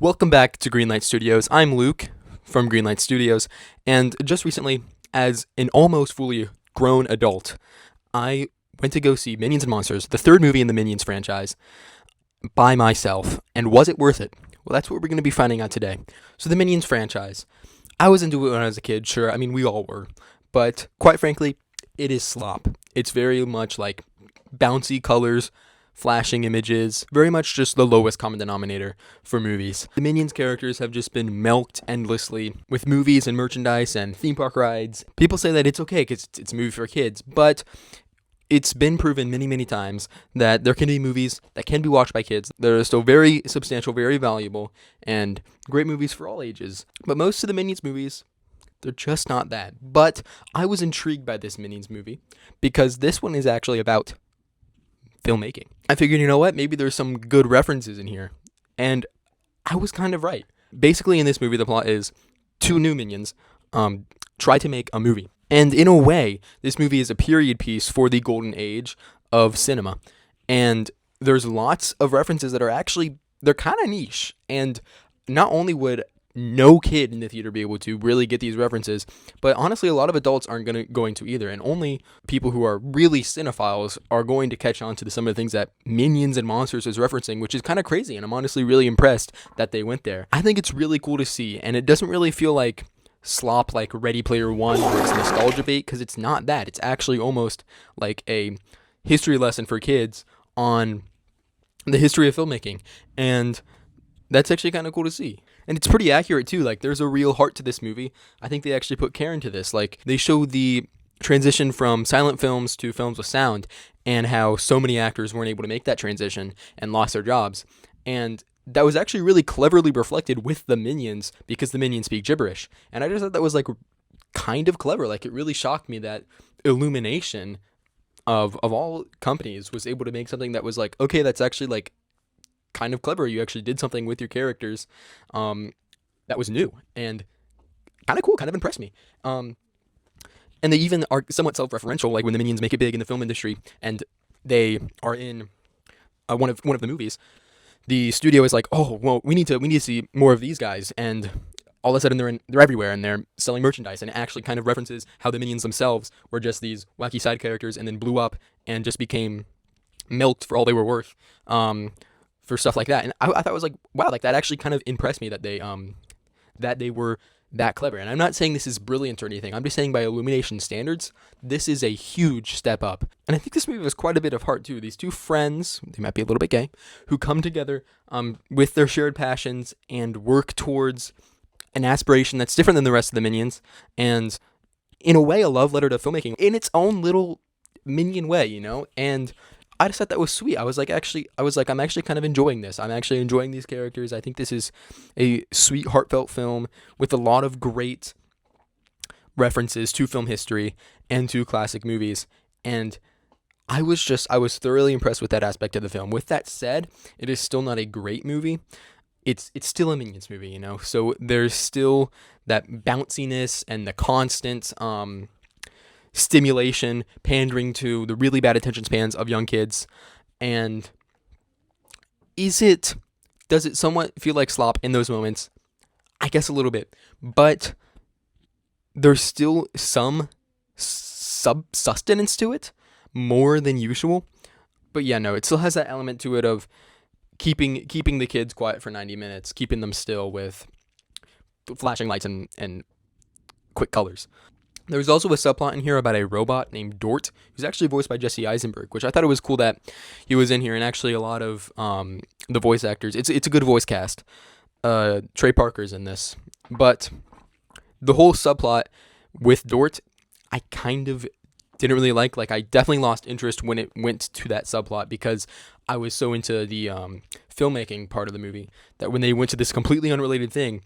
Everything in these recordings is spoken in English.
Welcome back to Greenlight Studios. I'm Luke from Greenlight Studios, and just recently, as an almost fully grown adult, I went to go see Minions and Monsters, the third movie in the Minions franchise, by myself. And was it worth it? Well, that's what we're going to be finding out today. So, the Minions franchise. I was into it when I was a kid, sure. I mean, we all were. But quite frankly, it is slop. It's very much like bouncy colors, flashing images, very much just the lowest common denominator for movies. The Minions characters have just been milked endlessly with movies and merchandise and theme park rides. People say that it's okay because it's a movie for kids, but it's been proven many, many times that there can be movies that can be watched by kids that are still very substantial, very valuable, and great movies for all ages. But most of the Minions movies, they're just not that. But I was intrigued by this Minions movie because this one is actually about filmmaking. I figured, you know what, maybe there's some good references in here. And I was kind of right. Basically, in this movie, the plot is two new minions try to make a movie. And in a way, this movie is a period piece for the golden age of cinema. And there's lots of references that are actually, they're kind of niche. And not only would no kid in the theater be able to really get these references, but honestly, a lot of adults aren't going to either, and only people who are really cinephiles are going to catch on to some of the things that Minions and Monsters is referencing, which is kind of crazy, and I'm honestly really impressed that they went there. I think it's really cool to see, and it doesn't really feel like slop like Ready Player One, where it's nostalgia bait, because it's not that. It's actually almost like a history lesson for kids on the history of filmmaking, and that's actually kind of cool to see. And it's pretty accurate too. Like, there's a real heart to this movie. I think they actually put care into this. Like, they show the transition from silent films to films with sound, and how so many actors weren't able to make that transition and lost their jobs. And that was actually really cleverly reflected with the Minions, because the Minions speak gibberish. And I just thought that was like kind of clever. Like, it really shocked me that Illumination of all companies was able to make something that was like, okay, that's actually like kind of clever. You actually did something with your characters that was new and kind of cool, kind of impressed me. And they even are somewhat self-referential, like when the Minions make it big in the film industry and they are in one of the movies. The studio is like, oh well, we need to see more of these guys, and all of a sudden they're everywhere and they're selling merchandise, and it actually kind of references how the Minions themselves were just these wacky side characters and then blew up and just became milked for all they were worth. For stuff like that. And I thought it was like, wow, like that actually kind of impressed me that they were that clever. And I'm not saying this is brilliant or anything. I'm just saying by Illumination standards, this is a huge step up. And I think this movie has quite a bit of heart too. These two friends, they might be a little bit gay, who come together with their shared passions and work towards an aspiration that's different than the rest of the Minions, and in a way a love letter to filmmaking in its own little Minion way, you know? And I just thought that was sweet. I was like, I'm actually kind of enjoying this. I'm actually enjoying these characters. I think this is a sweet, heartfelt film with a lot of great references to film history and to classic movies. And I was thoroughly impressed with that aspect of the film. With that said, it is still not a great movie. It's still a Minions movie, you know? So there's still that bounciness and the constant stimulation, pandering to the really bad attention spans of young kids. And does it somewhat feel like slop in those moments? I guess a little bit, but there's still some sustenance to it, more than usual. But yeah, no, it still has that element to it of keeping the kids quiet for 90 minutes, keeping them still with flashing lights and quick colors. There's also a subplot in here about a robot named Dort, who's actually voiced by Jesse Eisenberg, which I thought it was cool that he was in here, and actually a lot of the voice actors. It's a good voice cast. Trey Parker's in this, but the whole subplot with Dort, I kind of didn't really like. Like, I definitely lost interest when it went to that subplot, because I was so into the filmmaking part of the movie that when they went to this completely unrelated thing,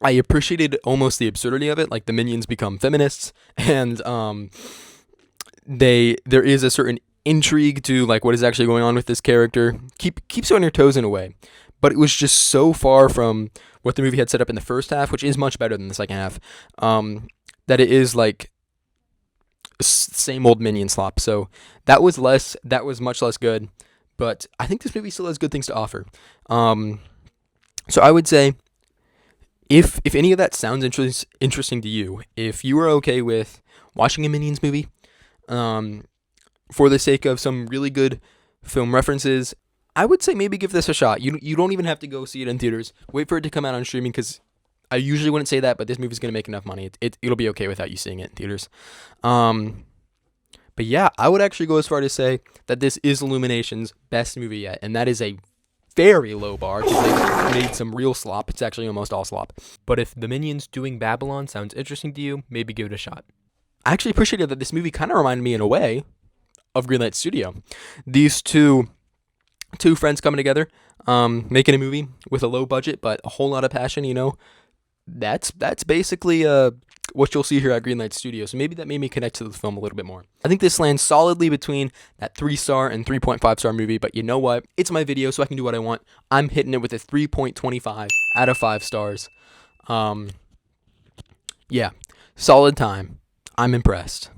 I appreciated almost the absurdity of it. Like, the Minions become feminists, and there is a certain intrigue to like what is actually going on with this character. Keeps you on your toes in a way, but it was just so far from what the movie had set up in the first half, which is much better than the second half. That it is like same old Minion slop. So that was much less good, but I think this movie still has good things to offer. So I would say, if any of that sounds interesting to you, if you are okay with watching a Minions movie, um, for the sake of some really good film references, I would say maybe give this a shot. You don't even have to go see it in theaters. Wait for it to come out on streaming, because I usually wouldn't say that, but this movie's gonna make enough money. It'll be okay without you seeing it in theaters. Um, but yeah, I would actually go as far to say that this is Illumination's best movie yet, and that is a very low bar, because they made some real slop. It's actually almost all slop. But if the Minions doing Babylon sounds interesting to you, maybe give it a shot. I actually appreciated that this movie kind of reminded me, in a way, of Greenlight Studio. These two friends coming together, making a movie with a low budget but a whole lot of passion. That's basically what you'll see here at Greenlight Studio. So maybe that made me connect to the film a little bit more. I think this lands solidly between that 3-star and 3.5-star movie, but you know what? It's my video, so I can do what I want. I'm hitting it with a 3.25 out of 5 stars. Yeah, solid time. I'm impressed.